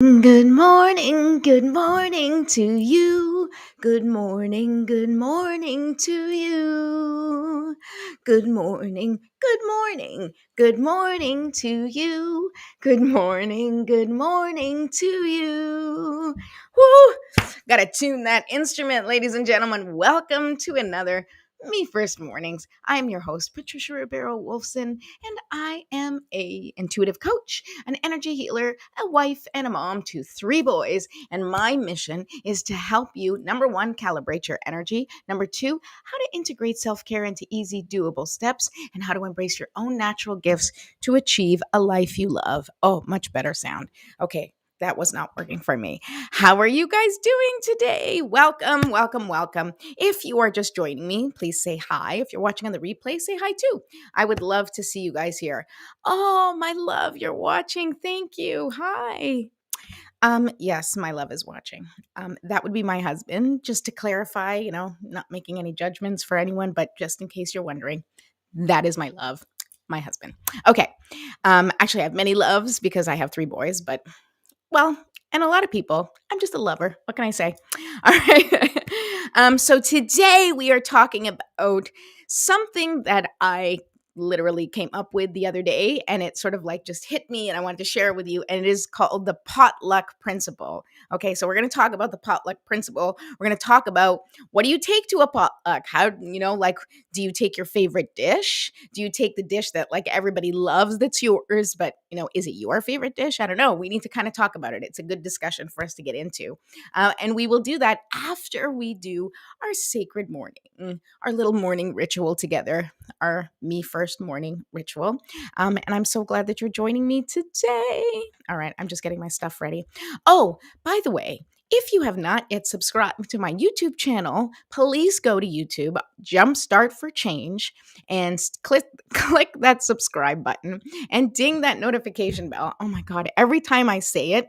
Good morning to you. Good morning to you. Good morning to you. Good morning to you. Woo! Gotta tune that instrument, ladies and gentlemen. Welcome to another Me First Mornings. I'm your host, Patricia Ribeiro Wolfson, and I am a intuitive coach, an energy healer, a wife, and a mom to three boys. And my mission is to help you, number one, calibrate your energy. Number two, how to integrate self care into easy, doable steps, and how to embrace your own natural gifts to achieve a life you love. Oh, much better sound. Okay. That was not working for me. How are you guys doing today? Welcome, welcome, welcome. If you are just joining me, please say hi. If you're watching on the replay, say hi too. I would love to see you guys here. Oh, my love, you're watching. Thank you. Hi. Yes, my love is watching. That would be my husband. Just to clarify, not making any judgments for anyone, but just in case you're wondering, that is my love, my husband. Okay. Actually, I have many loves because I have three boys, but well, and a lot of people, I'm just a lover. What can I say? All right. So today we are talking about something that I literally came up with the other day, and it sort of like just hit me, and I wanted to share it with you. And it is called the potluck principle. Okay, so we're going to talk about the potluck principle. We're going to talk about what do you take to a potluck? How, like, do you take your favorite dish? Do you take the dish that like everybody loves that's yours, but is it your favorite dish? I don't know. We need to kind of talk about it. It's a good discussion for us to get into. And we will do that after we do our sacred morning, our little morning ritual together, our me first morning ritual. And I'm so glad that you're joining me today. All right, I'm just getting my stuff ready. Oh, by the way, if you have not yet subscribed to my YouTube channel, please go to YouTube, Jumpstart for Change, and click that subscribe button and ding that notification bell. Oh my God, every time I say it,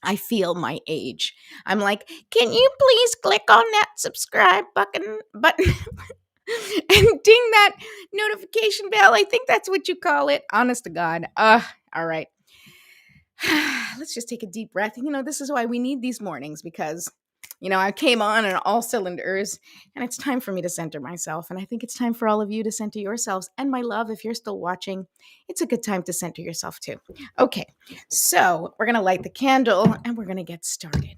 I feel my age. I'm like, can you please click on that subscribe button and ding that notification bell? I think that's what you call it. Honest to God. All right. Let's just take a deep breath. This is why we need these mornings because, I came on all cylinders and it's time for me to center myself. And I think it's time for all of you to center yourselves. And my love, if you're still watching, it's a good time to center yourself too. Okay, so we're going to light the candle and we're going to get started.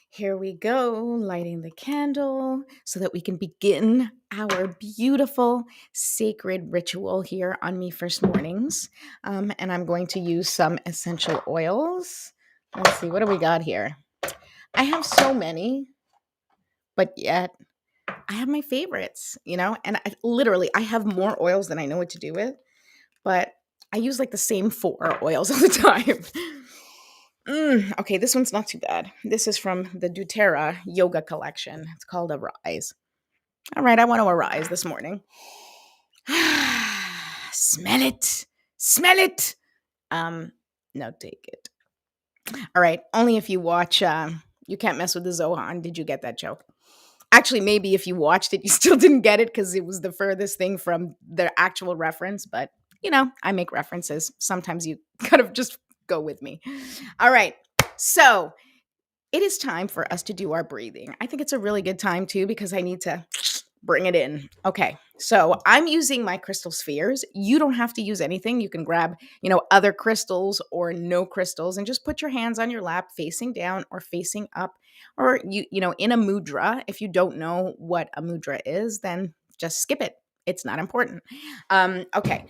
Here we go, lighting the candle so that we can begin our beautiful sacred ritual here on Me First Mornings. And I'm going to use some essential oils. Let's see, what do we got here? I have so many, but yet I have my favorites, and I have more oils than I know what to do with, but I use like the same 4 oils all the time. Okay, this one's not too bad. This is from the doTERRA yoga collection. It's called Arise. All right, I want to arise this morning. Smell it. Smell it. No, take it. All right, only if you watch You Can't Mess with the Zohan did you get that joke. Actually, maybe if you watched it, you still didn't get it because it was the furthest thing from the actual reference. But, I make references. Sometimes you kind of just go with me. All right. So it is time for us to do our breathing. I think it's a really good time too because I need to bring it in. Okay. So I'm using my crystal spheres. You don't have to use anything. You can grab, other crystals or no crystals and just put your hands on your lap facing down or facing up or in a mudra. If you don't know what a mudra is, then just skip it. It's not important. Okay.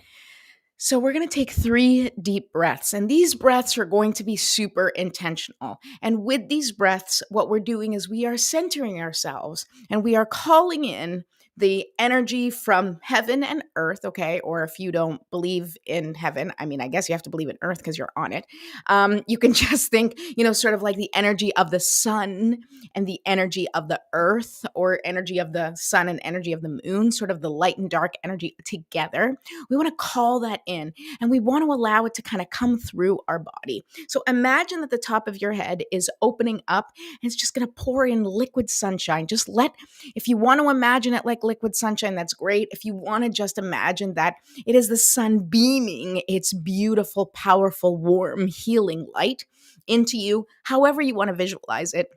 So we're going to take 3 deep breaths, and these breaths are going to be super intentional. And with these breaths, what we're doing is we are centering ourselves and we are calling in the energy from heaven and earth, okay? Or if you don't believe in heaven, I guess you have to believe in earth because you're on it. You can just think, sort of like the energy of the sun and the energy of the earth, or energy of the sun and energy of the moon, sort of the light and dark energy together. We want to call that in and we want to allow it to kind of come through our body. So imagine that the top of your head is opening up and it's just going to pour in liquid sunshine. If you want to imagine it like like liquid sunshine, that's great. If you want to just imagine that it is the sun beaming its beautiful, powerful, warm, healing light into you, however you want to visualize it,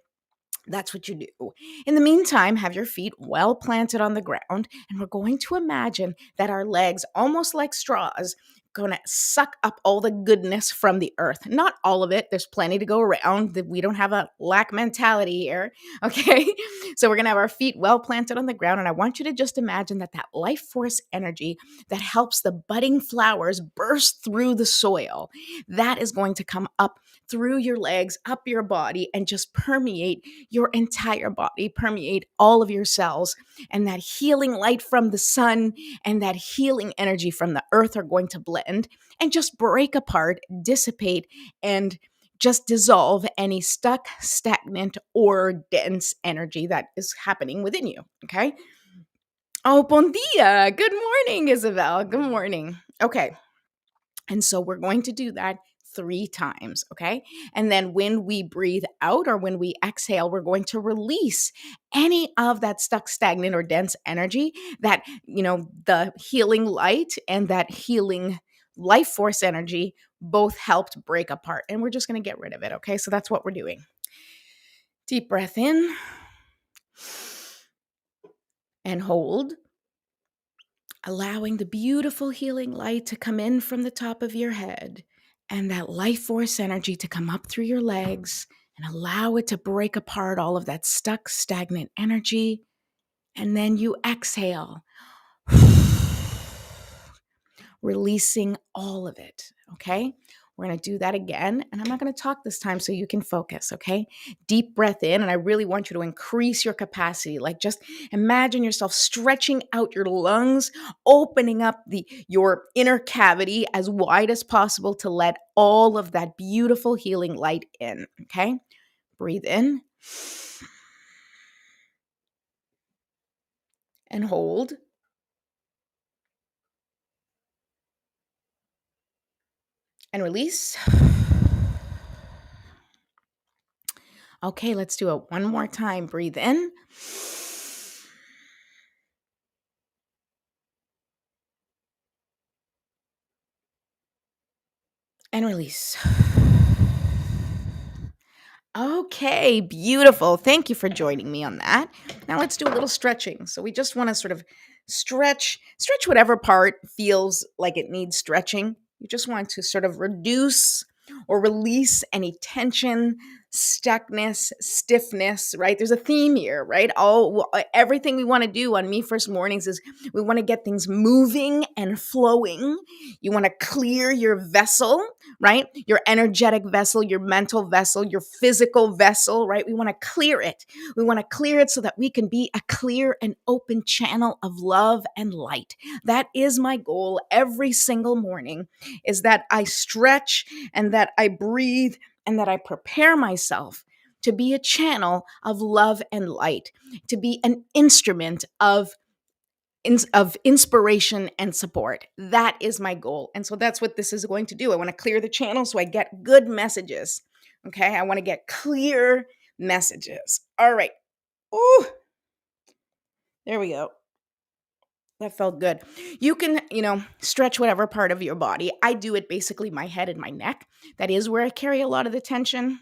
that's what you do. In the meantime, have your feet well planted on the ground, and we're going to imagine that our legs, almost like straws, going to suck up all the goodness from the earth. Not all of it. There's plenty to go around. That we don't have a lack mentality here, okay? So we're going to have our feet well planted on the ground, and I want you to just imagine that that life force energy that helps the budding flowers burst through the soil, that is going to come up through your legs, up your body, and just permeate your entire body, permeate all of your cells. And that healing light from the sun and that healing energy from the earth are going to blend and just break apart, dissipate, and just dissolve any stuck, stagnant, or dense energy that is happening within you. Okay. Oh, bon dia. Good morning, Isabel. Good morning. Okay. And so we're going to do that 3 times, okay? And then when we breathe out or when we exhale, we're going to release any of that stuck, stagnant, or dense energy that, the healing light and that healing life force energy both helped break apart. And we're just going to get rid of it, okay? So that's what we're doing. Deep breath in and hold. Allowing the beautiful healing light to come in from the top of your head and that life force energy to come up through your legs and allow it to break apart all of that stuck, stagnant energy. And then you exhale, releasing all of it, okay? We're going to do that again, and I'm not going to talk this time so you can focus, okay? Deep breath in, and I really want you to increase your capacity. Like just imagine yourself stretching out your lungs, opening up your inner cavity as wide as possible to let all of that beautiful healing light in, okay? Breathe in and hold. And release. Okay, let's do it one more time. Breathe in. And release. Okay, beautiful. Thank you for joining me on that. Now let's do a little stretching. So we just want to sort of stretch whatever part feels like it needs stretching. You just want to sort of reduce or release any tension, stuckness, stiffness, right? There's a theme here, right? Everything we want to do on Me First Mornings is we want to get things moving and flowing. You want to clear your vessel, right? Your energetic vessel, your mental vessel, your physical vessel, right? We want to clear it. We want to clear it so that we can be a clear and open channel of love and light. That is my goal every single morning, is that I stretch and that I breathe and that I prepare myself to be a channel of love and light, to be an instrument of inspiration and support. That is my goal. And so that's what this is going to do. I want to clear the channel so I get good messages. Okay. I want to get clear messages. All right. Ooh, there we go. That felt good. You can, stretch whatever part of your body. I do it basically my head and my neck. That is where I carry a lot of the tension.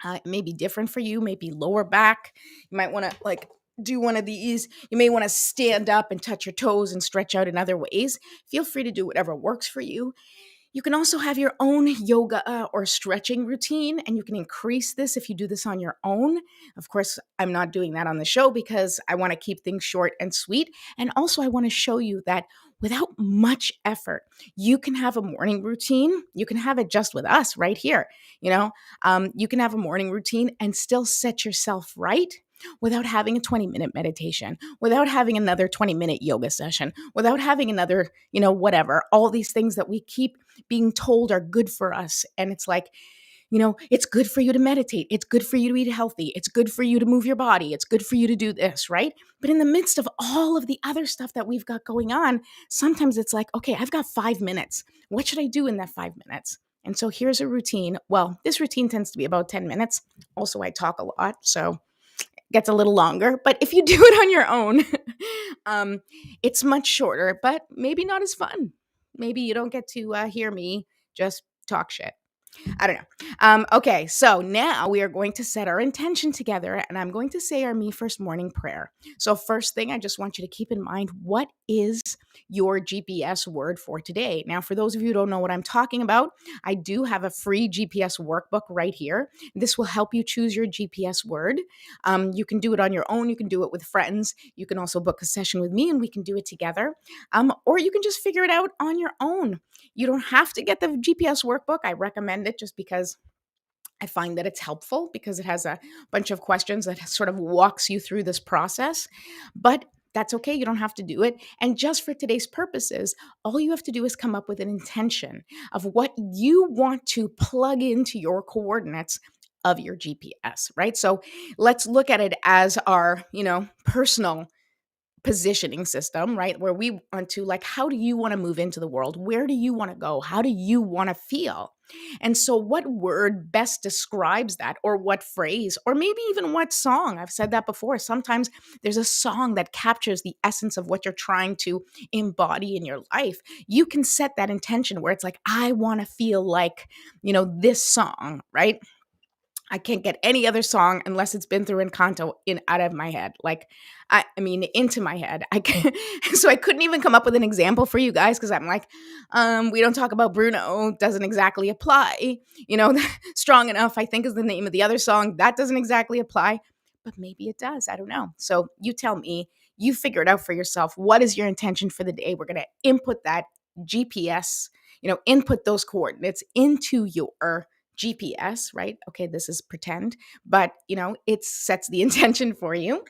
It may be different for you, maybe lower back. You might want to do one of these. You may want to stand up and touch your toes and stretch out in other ways. Feel free to do whatever works for you. You can also have your own yoga or stretching routine, and you can increase this if you do this on your own. Of course, I'm not doing that on the show because I want to keep things short and sweet. And also, I want to show you that without much effort, you can have a morning routine. You can have it just with us right here. You can have a morning routine and still set yourself right without having a 20-minute meditation, without having another 20-minute yoga session, without having another, whatever, all these things that we keep being told are good for us. And it's like, it's good for you to meditate. It's good for you to eat healthy. It's good for you to move your body. It's good for you to do this, right? But in the midst of all of the other stuff that we've got going on, sometimes it's like, okay, I've got 5 minutes. What should I do in that 5 minutes? And so here's a routine. Well, this routine tends to be about 10 minutes. Also, I talk a lot. So gets a little longer. But if you do it on your own, it's much shorter, but maybe not as fun. Maybe you don't get to hear me just talk shit. I don't know. Okay, so now we are going to set our intention together, and I'm going to say our Me First morning prayer. So, first thing, I just want you to keep in mind, what is your GPS word for today? Now, for those of you who don't know what I'm talking about, I do have a free GPS workbook right here. This will help you choose your GPS word. You can do it on your own. You can do it with friends. You can also book a session with me, and we can do it together. Or you can just figure it out on your own. You don't have to get the GPS workbook. I recommend it just because I find that it's helpful because it has a bunch of questions that sort of walks you through this process. But that's okay. You don't have to do it. And just for today's purposes, all you have to do is come up with an intention of what you want to plug into your coordinates of your GPS, right? So let's look at it as our, personal positioning system, right? Where we want to, like, how do you want to move into the world? Where do you want to go? How do you want to feel? And so, what word best describes that, or what phrase, or maybe even what song? I've said that before. Sometimes there's a song that captures the essence of what you're trying to embody in your life. You can set that intention where it's like, I want to feel like, this song, right? I can't get any other song unless it's been through Encanto out of my head. Like, I mean, into my head. So I couldn't even come up with an example for you guys because I'm like, we don't talk about Bruno. Doesn't exactly apply. Strong Enough, I think, is the name of the other song. That doesn't exactly apply, but maybe it does. I don't know. So you tell me. You figure it out for yourself. What is your intention for the day? We're going to input that GPS, input those coordinates into your GPS, right? Okay, this is pretend, but it sets the intention for you.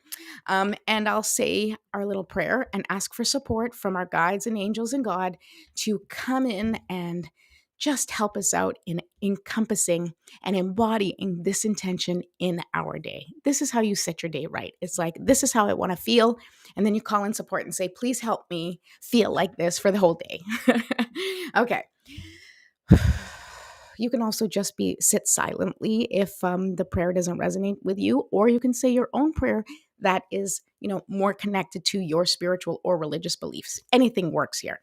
And I'll say our little prayer and ask for support from our guides and angels and God to come in and just help us out in encompassing and embodying this intention in our day. This is how you set your day right. It's like, this is how I want to feel. And then you call in support and say, please help me feel like this for the whole day. Okay. You can also just sit silently if the prayer doesn't resonate with you, or you can say your own prayer that is, more connected to your spiritual or religious beliefs. Anything works here.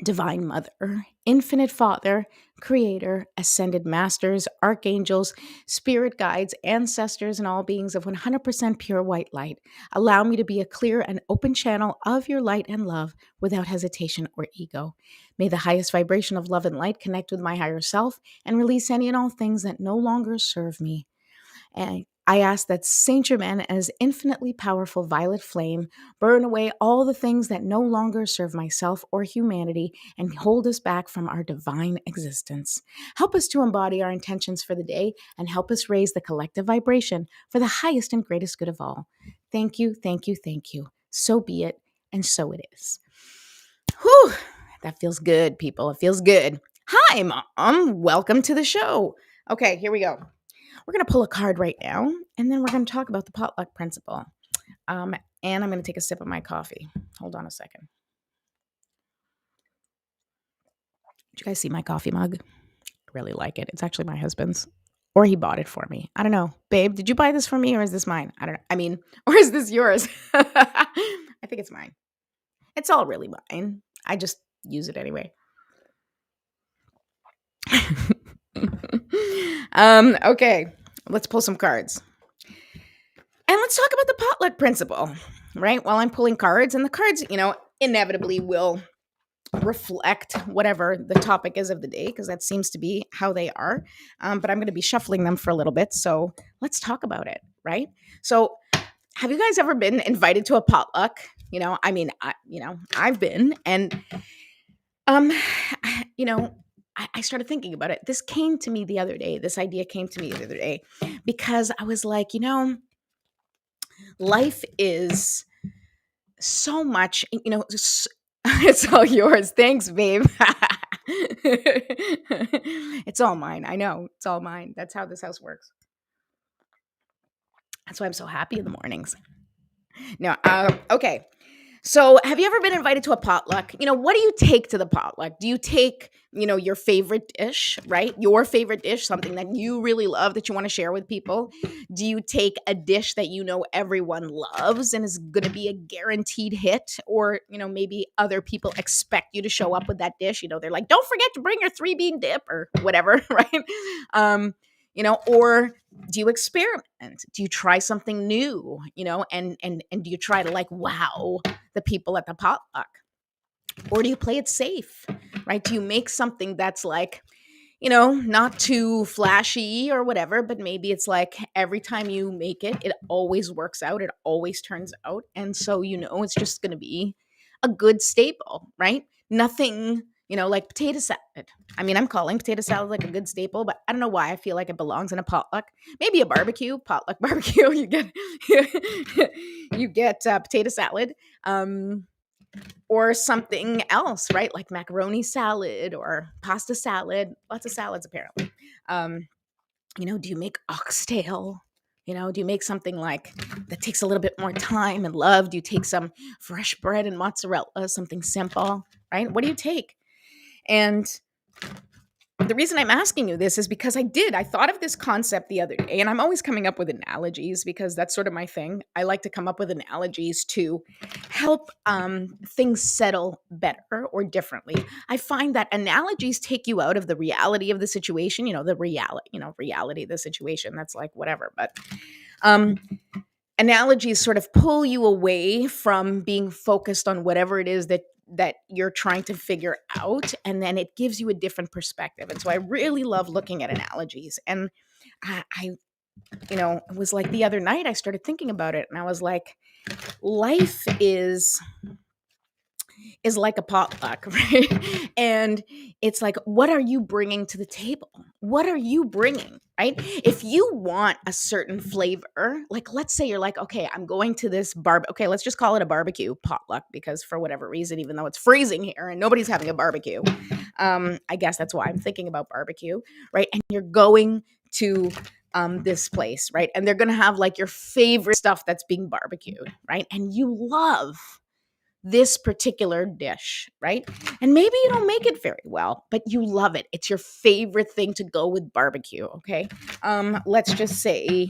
Divine Mother, Infinite Father, Creator, Ascended Masters, Archangels, Spirit Guides, Ancestors, and all beings of 100% pure white light, allow me to be a clear and open channel of your light and love without hesitation or ego. May the highest vibration of love and light connect with my higher self and release any and all things that no longer serve me. And I ask that Saint Germain and his infinitely powerful violet flame burn away all the things that no longer serve myself or humanity and hold us back from our divine existence. Help us to embody our intentions for the day and help us raise the collective vibration for the highest and greatest good of all. Thank you, thank you, thank you. So be it, and so it is. Whew, that feels good, people. It feels good. Hi, Mom. Welcome to the show. Okay, here we go. We're going to pull a card right now, and then we're going to talk about the potluck principle. And I'm going to take a sip of my coffee. Hold on a second. Did you guys see my coffee mug? I really like it. It's actually my husband's, or he bought it for me. I don't know. Babe, did you buy this for me, or is this mine? I don't know. I mean, or is this yours? I think it's mine. It's all really mine. I just use it anyway. Okay, let's pull some cards. And let's talk about the potluck principle, right? While I'm pulling cards, and the cards, inevitably will reflect whatever the topic is of the day, because that seems to be how they are. But I'm going to be shuffling them for a little bit. So let's talk about it, right? So have you guys ever been invited to a potluck? I've been, and, I started thinking about it. This came to me the other day. This idea came to me the other day because I was like, life is so much, it's all yours. Thanks, babe. It's all mine. I know. It's all mine. That's how this house works. That's why I'm so happy in the mornings. No, okay. So, have you ever been invited to a potluck? What do you take to the potluck? Do you take, your favorite dish, right? Your favorite dish, something that you really love that you want to share with people? Do you take a dish that everyone loves and is going to be a guaranteed hit? Or, maybe other people expect you to show up with that dish? They're like, don't forget to bring your three bean dip or whatever, right? Or do you experiment? Do you try something new, and do you try to like wow the people at the potluck? Or do you play it safe, right? Do you make something that's like, not too flashy or whatever, but maybe it's like every time you make it, it always works out. It always turns out. And so, it's just going to be a good staple, right? Nothing, like potato salad. I mean, I'm calling potato salad like a good staple, but I don't know why I feel like it belongs in a potluck. Maybe a barbecue, potluck barbecue. You get potato salad. Or something else, right? Like macaroni salad or pasta salad. Lots of salads, apparently. Do you make oxtail? Do you make something like that takes a little bit more time and love? Do you take some fresh bread and mozzarella, something simple, right? What do you take? And the reason I'm asking you this is because I thought of this concept the other day, and I'm always coming up with analogies because that's sort of my thing. I like to come up with analogies to help things settle better or differently. I find that analogies take you out of the reality of the situation, reality of the situation. That's like whatever, but um, analogies sort of pull you away from being focused on whatever it is that you're trying to figure out, and then it gives you a different perspective. And so I really love looking at analogies. And I it was like the other night I started thinking about it, and I was like, life is like a potluck, right? And it's like, what are you bringing to the table? What are you bringing, right? If you want a certain flavor, like let's say you're like, okay, I'm going to this okay, let's just call it a barbecue potluck because for whatever reason, even though it's freezing here and nobody's having a barbecue, I guess that's why I'm thinking about barbecue, right? And you're going to this place, right? And they're going to have like your favorite stuff that's being barbecued, right? And you love this particular dish, right? And maybe you don't make it very well, but you love it. It's your favorite thing to go with barbecue, okay? Let's just say,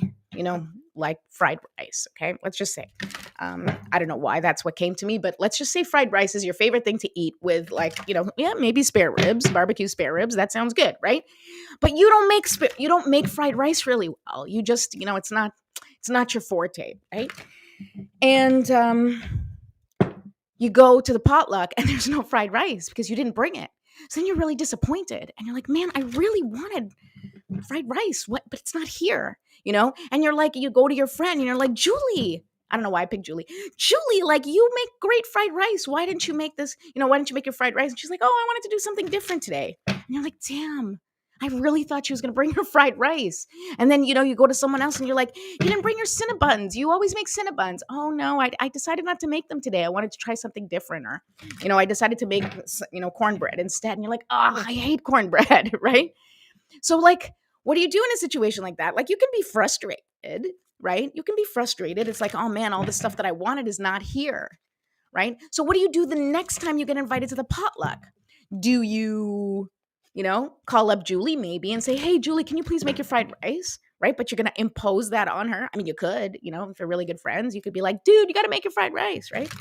like fried rice, okay? Let's just say. I don't know why that's what came to me, but let's just say fried rice is your favorite thing to eat with like, maybe spare ribs, barbecue spare ribs. That sounds good, right? But you don't make fried rice really well. You just, it's not your forte, right? And you go to the potluck and there's no fried rice because you didn't bring it. So then you're really disappointed and you're like, man, I really wanted fried rice. What? But it's not here, And you're like, you go to your friend and you're like, Julie, I don't know why I picked Julie. Julie, like you make great fried rice. Why didn't you make this? Why didn't you make your fried rice? And she's like, oh, I wanted to do something different today. And you're like, damn, I really thought she was going to bring her fried rice. And then, you go to someone else and you're like, you didn't bring your Cinnabons. You always make Cinnabons. Oh, no, I decided not to make them today. I wanted to try something different. Or, I decided to make, cornbread instead. And you're like, oh, I hate cornbread, right? So, like, what do you do in a situation like that? Like, you can be frustrated, right? You can be frustrated. It's like, oh, man, all the stuff that I wanted is not here, right? So what do you do the next time you get invited to the potluck? Do you call up Julie maybe and say, hey, Julie, can you please make your fried rice? Right? But you're going to impose that on her. I mean, you could, if you're really good friends, you could be like, dude, you got to make your fried rice, right?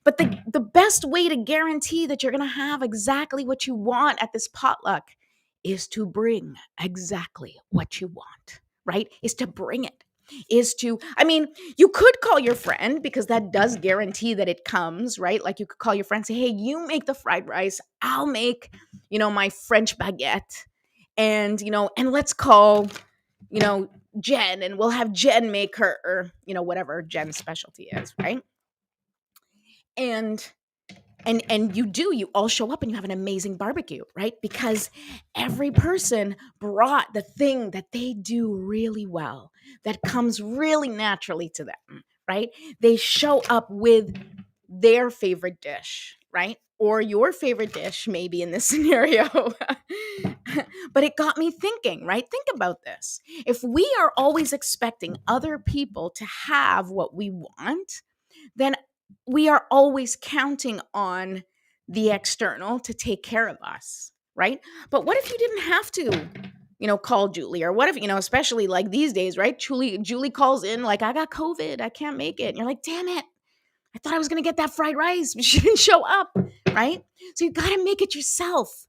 But the best way to guarantee that you're going to have exactly what you want at this potluck is to bring exactly what you want, right? Is to bring it. You could call your friend because that does guarantee that it comes, right? Like you could call your friend and say, hey, you make the fried rice. I'll make, my French baguette. And, and let's call, Jen and we'll have Jen make her, whatever Jen's specialty is, right? And you all show up and you have an amazing barbecue, right? Because every person brought the thing that they do really well, that comes really naturally to them, right? They show up with their favorite dish, right? Or your favorite dish, maybe in this scenario. But it got me thinking, right? Think about this. If we are always expecting other people to have what we want, then we are always counting on the external to take care of us, right? But what if you didn't have to, call Julie? Or what if, especially like these days, right? Julie calls in like, I got COVID, I can't make it. And you're like, damn it, I thought I was going to get that fried rice, but she didn't show up, right? So you got to make it yourself.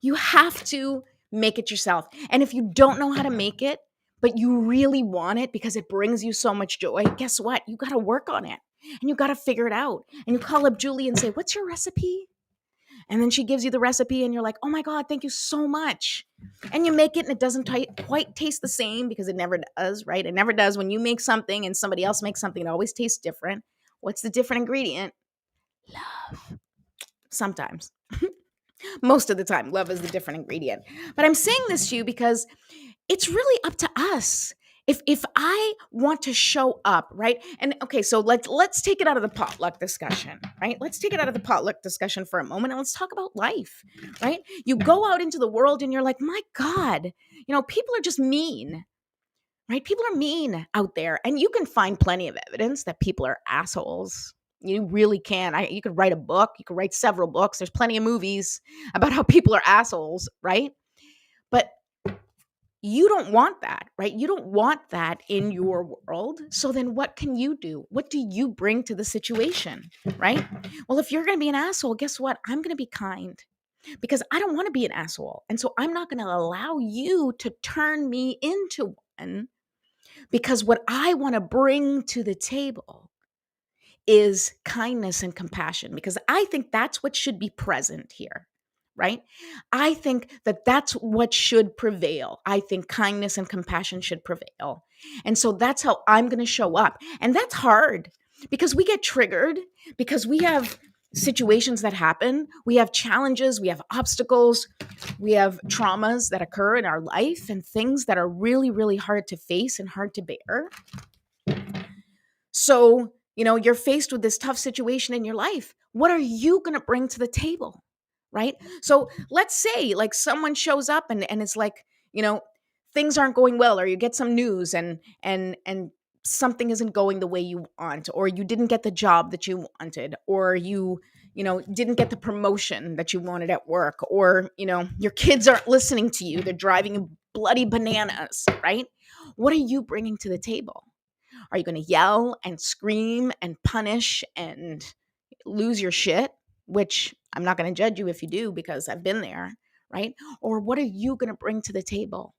You have to make it yourself. And if you don't know how to make it, but you really want it because it brings you so much joy, guess what? You got to work on it and you got to figure it out. And you call up Julie and say, what's your recipe? And then she gives you the recipe and you're like, oh my God, thank you so much. And you make it and it doesn't quite taste the same because it never does, right? It never does. When you make something and somebody else makes something, it always tastes different. What's the different ingredient? Love. Sometimes. Most of the time, love is the different ingredient. But I'm saying this to you because it's really up to us. If I want to show up, right? And okay, so let's take it out of the potluck discussion, right? Let's take it out of the potluck discussion for a moment and let's talk about life, right? You go out into the world and you're like, my God, people are just mean, right? People are mean out there, and you can find plenty of evidence that people are assholes. You really can. You could write a book. You could write several books. There's plenty of movies about how people are assholes, right? But you don't want that, right? You don't want that in your world. So then what can you do? What do you bring to the situation, right? Well, if you're going to be an asshole, guess what? I'm going to be kind because I don't want to be an asshole. And so I'm not going to allow you to turn me into one, because what I want to bring to the table is kindness and compassion, because I think that's what should be present here, right? I think that that's what should prevail. I think kindness and compassion should prevail. And so that's how I'm going to show up. And that's hard because we get triggered, because we have situations that happen. We have challenges, we have obstacles, we have traumas that occur in our life and things that are really, really hard to face and hard to bear. So, you're faced with this tough situation in your life. What are you going to bring to the table? Right? So let's say like someone shows up and it's like, things aren't going well, or you get some news and something isn't going the way you want, or you didn't get the job that you wanted, or you didn't get the promotion that you wanted at work, or, your kids aren't listening to you. They're driving you bloody bananas, right? What are you bringing to the table? Are you going to yell and scream and punish and lose your shit? Which I'm not going to judge you if you do, because I've been there, right? Or what are you going to bring to the table?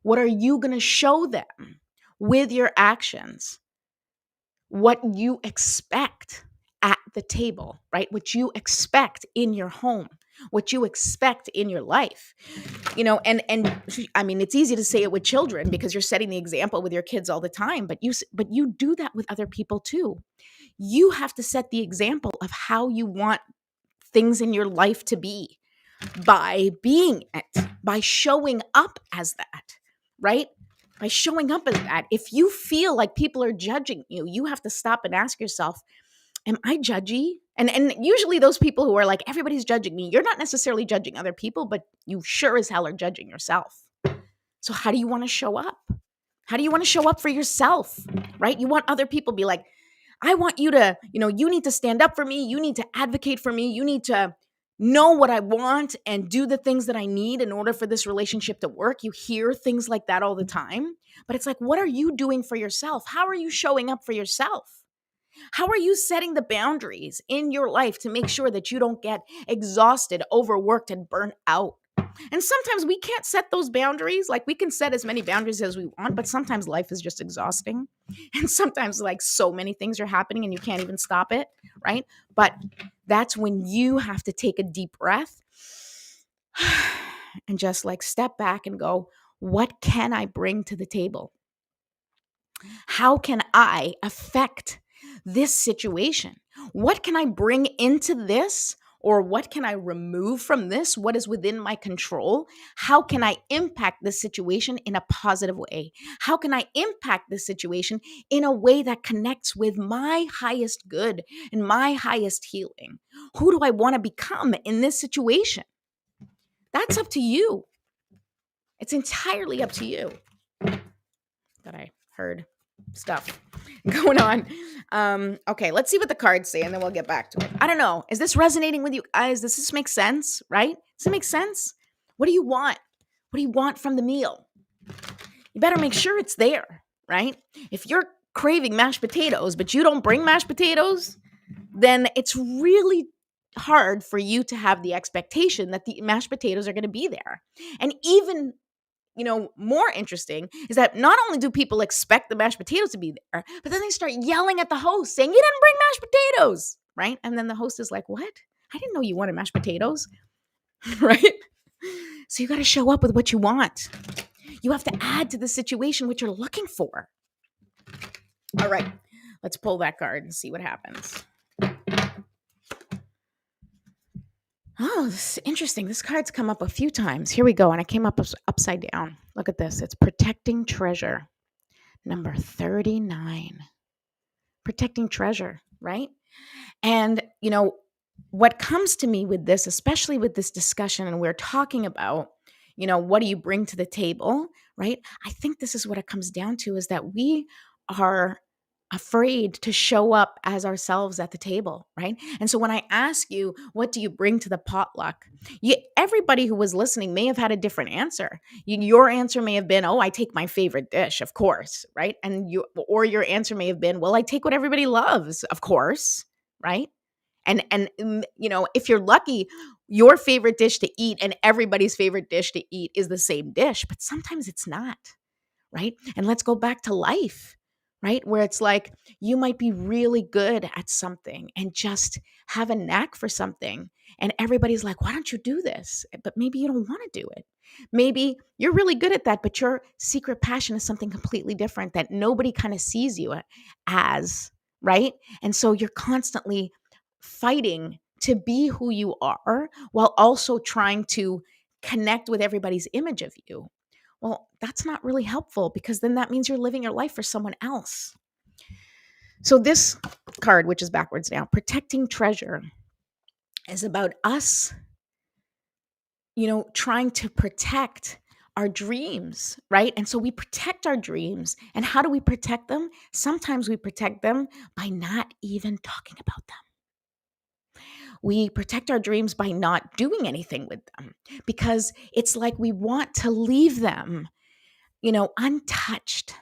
What are you going to show them with your actions? What you expect at the table, right? What you expect in your home, what you expect in your life. And I mean, it's easy to say it with children because you're setting the example with your kids all the time, but you do that with other people too. You have to set the example of how you want things in your life to be by being it, by showing up as that, right? By showing up as that. If you feel like people are judging you, you have to stop and ask yourself, am I judgy? And usually those people who are like, everybody's judging me, you're not necessarily judging other people, but you sure as hell are judging yourself. So how do you want to show up? How do you want to show up for yourself, right? You want other people to be like, I want you to, you need to stand up for me. You need to advocate for me. You need to know what I want and do the things that I need in order for this relationship to work. You hear things like that all the time, but it's like, what are you doing for yourself? How are you showing up for yourself? How are you setting the boundaries in your life to make sure that you don't get exhausted, overworked, and burnt out? And sometimes we can't set those boundaries. Like, we can set as many boundaries as we want, but sometimes life is just exhausting. And sometimes like so many things are happening and you can't even stop it, right? But that's when you have to take a deep breath and just like step back and go, what can I bring to the table? How can I affect this situation? What can I bring into this? Or what can I remove from this? What is within my control? How can I impact this situation in a positive way? How can I impact this situation in a way that connects with my highest good and my highest healing? Who do I want to become in this situation? That's up to you. It's entirely up to you. That I heard stuff. going on. Okay, let's see what the cards say and then we'll get back to it. I don't know. Is this resonating with you guys? Does this make sense, right? Does it make sense? What do you want? What do you want from the meal? You better make sure it's there, right? If you're craving mashed potatoes, but you don't bring mashed potatoes, then it's really hard for you to have the expectation that the mashed potatoes are going to be there. And even more interesting is that not only do people expect the mashed potatoes to be there, but then they start yelling at the host saying, "You didn't bring mashed potatoes," right? And then the host is like, "What? I didn't know you wanted mashed potatoes," right? So you got to show up with what you want. You have to add to the situation what you're looking for. All right, let's pull that card and see what happens. Oh, this is interesting. This card's come up a few times. Here we go. And I came up upside down. Look at this. It's protecting treasure. Number 39. Protecting treasure, right? And, what comes to me with this, especially with this discussion, and we're talking about, what do you bring to the table, right? I think this is what it comes down to, is that we are afraid to show up as ourselves at the table, right? And so when I ask you, what do you bring to the potluck? Everybody who was listening may have had a different answer. Your answer may have been, "Oh, I take my favorite dish, of course," right? And your answer may have been, "Well, I take what everybody loves, of course," right? And if you're lucky, your favorite dish to eat and everybody's favorite dish to eat is the same dish, but sometimes it's not, right? And let's go back to life, right? Where it's like you might be really good at something and just have a knack for something. And everybody's like, "Why don't you do this?" But maybe you don't want to do it. Maybe you're really good at that, but your secret passion is something completely different that nobody kind of sees you as, right? And so you're constantly fighting to be who you are while also trying to connect with everybody's image of you. Well, that's not really helpful, because then that means you're living your life for someone else. So this card, which is backwards now, protecting treasure, is about us, trying to protect our dreams, right? And so we protect our dreams. And how do we protect them? Sometimes we protect them by not even talking about them. We protect our dreams by not doing anything with them, because it's like we want to leave them, untouched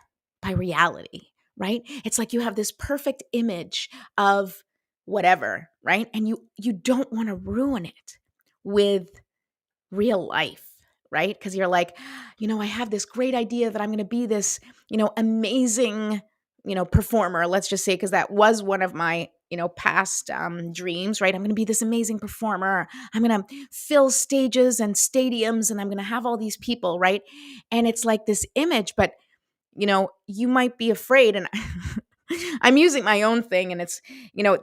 by reality, right? It's like you have this perfect image of whatever, right? And you don't want to ruin it with real life, right? Because you're like, I have this great idea that I'm going to be this, amazing, performer. Let's just say, because that was one of my, past dreams, right? I'm going to be this amazing performer. I'm going to fill stages and stadiums, and I'm going to have all these people, right? And it's like this image, but you might be afraid, and I'm using my own thing, and it's,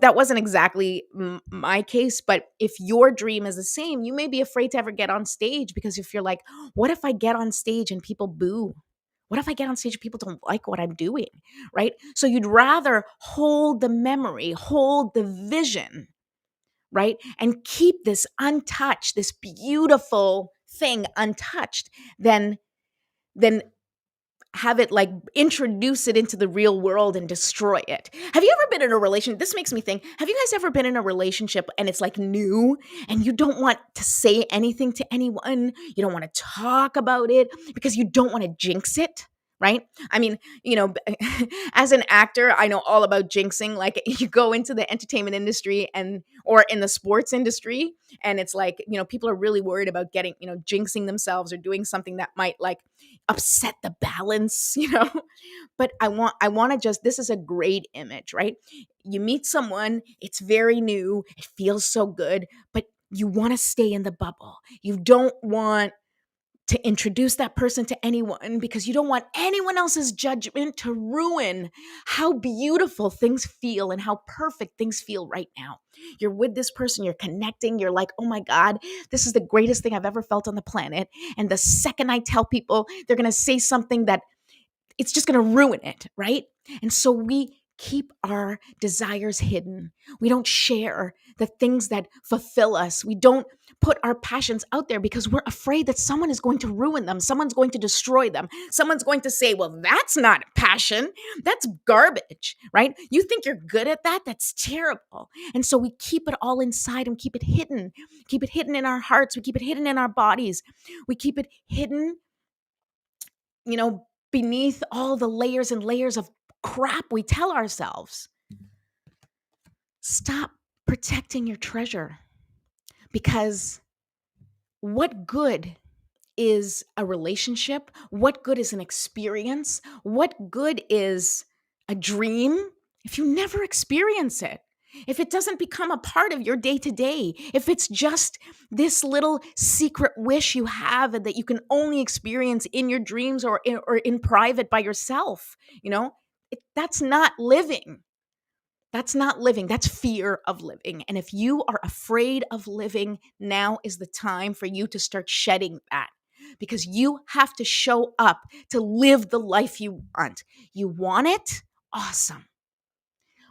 that wasn't exactly my case, but if your dream is the same, you may be afraid to ever get on stage, because if you're like, what if I get on stage and people boo? What if I get on stage and people don't like what I'm doing, right? So you'd rather hold the memory, hold the vision, right? And keep this untouched, this beautiful thing untouched, than have it like introduce it into the real world and destroy it. Have you ever been in a relationship? This makes me think, have you guys ever been in a relationship and it's like new and you don't want to say anything to anyone? You don't want to talk about it because you don't want to jinx it, right? I mean, as an actor, I know all about jinxing. Like, you go into the entertainment industry or in the sports industry, and it's like, people are really worried about getting, jinxing themselves or doing something that might like upset the balance, But I want to just, this is a great image, right? You meet someone, it's very new, it feels so good, but you want to stay in the bubble. You don't want to introduce that person to anyone, because you don't want anyone else's judgment to ruin how beautiful things feel and how perfect things feel right now. You're with this person, you're connecting, you're like, "Oh my God, this is the greatest thing I've ever felt on the planet." And the second I tell people, they're going to say something that it's just going to ruin it, right? And so we keep our desires hidden. We don't share the things that fulfill us. We don't put our passions out there because we're afraid that someone is going to ruin them. Someone's going to destroy them. Someone's going to say, well, that's not passion. That's garbage, right? You think you're good at that? That's terrible. And so we keep it all inside and keep it hidden in our hearts. We keep it hidden in our bodies. We keep it hidden, beneath all the layers and layers of crap we tell ourselves. Stop protecting your treasure, because what good is a relationship? What good is an experience? What good is a dream if you never experience it? If it doesn't become a part of your day to day, if it's just this little secret wish you have and that you can only experience in your dreams or in private by yourself, that's not living. That's not living. That's fear of living. And if you are afraid of living, now is the time for you to start shedding that, because you have to show up to live the life you want. You want it? Awesome.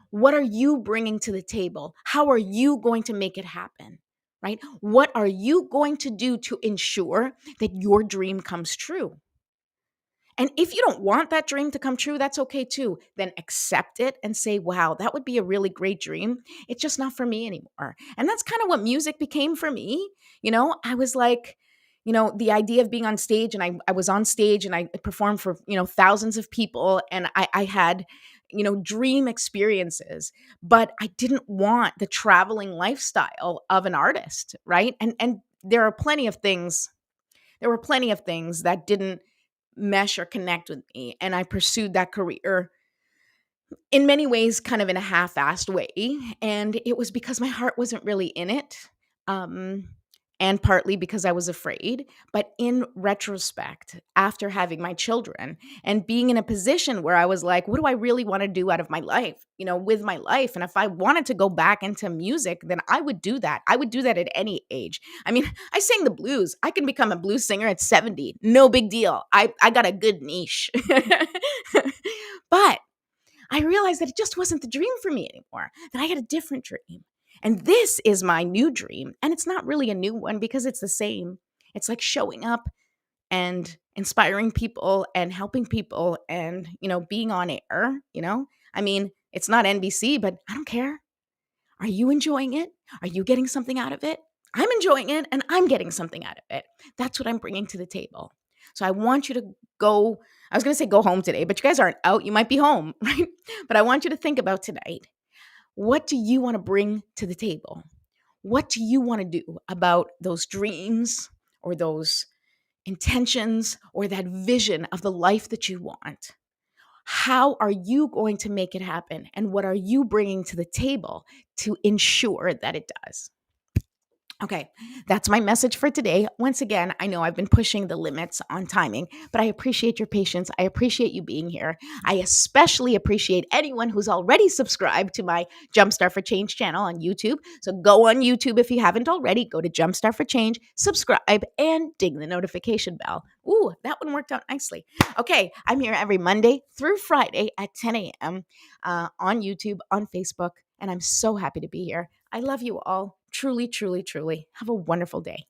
What are you bringing to the table? How are you going to make it happen? Right? What are you going to do to ensure that your dream comes true? And if you don't want that dream to come true, that's okay too. Then accept it and say, wow, that would be a really great dream. It's just not for me anymore. And that's kind of what music became for me. I was like, the idea of being on stage, and I was on stage and I performed for, thousands of people, and I had, dream experiences, but I didn't want the traveling lifestyle of an artist, right? And there were plenty of things that didn't mesh or connect with me. And I pursued that career in many ways, kind of in a half-assed way. And it was because my heart wasn't really in it. And partly because I was afraid. But in retrospect, after having my children and being in a position where I was like, what do I really want to do out of my life, with my life? And if I wanted to go back into music, then I would do that. I would do that at any age. I mean, I sang the blues. I can become a blues singer at 70. No big deal. I got a good niche. But I realized that it just wasn't the dream for me anymore, that I had a different dream. And this is my new dream. And it's not really a new one because it's the same. It's like showing up and inspiring people and helping people and, being on air. I mean, it's not NBC, but I don't care. Are you enjoying it? Are you getting something out of it? I'm enjoying it and I'm getting something out of it. That's what I'm bringing to the table. So I want you to go. I was going to say go home today, but you guys aren't out. You might be home, right? But I want you to think about tonight. What do you want to bring to the table? What do you want to do about those dreams or those intentions or that vision of the life that you want? How are you going to make it happen? And what are you bringing to the table to ensure that it does? Okay, that's my message for today. Once again, I know I've been pushing the limits on timing, but I appreciate your patience. I appreciate you being here. I especially appreciate anyone who's already subscribed to my Jumpstart for Change channel on YouTube. So go on YouTube if you haven't already. Go to Jumpstart for Change, subscribe, and ding the notification bell. Ooh, that one worked out nicely. Okay, I'm here every Monday through Friday at 10 a.m. On YouTube, on Facebook, and I'm so happy to be here. I love you all. Truly, truly, truly. Have a wonderful day.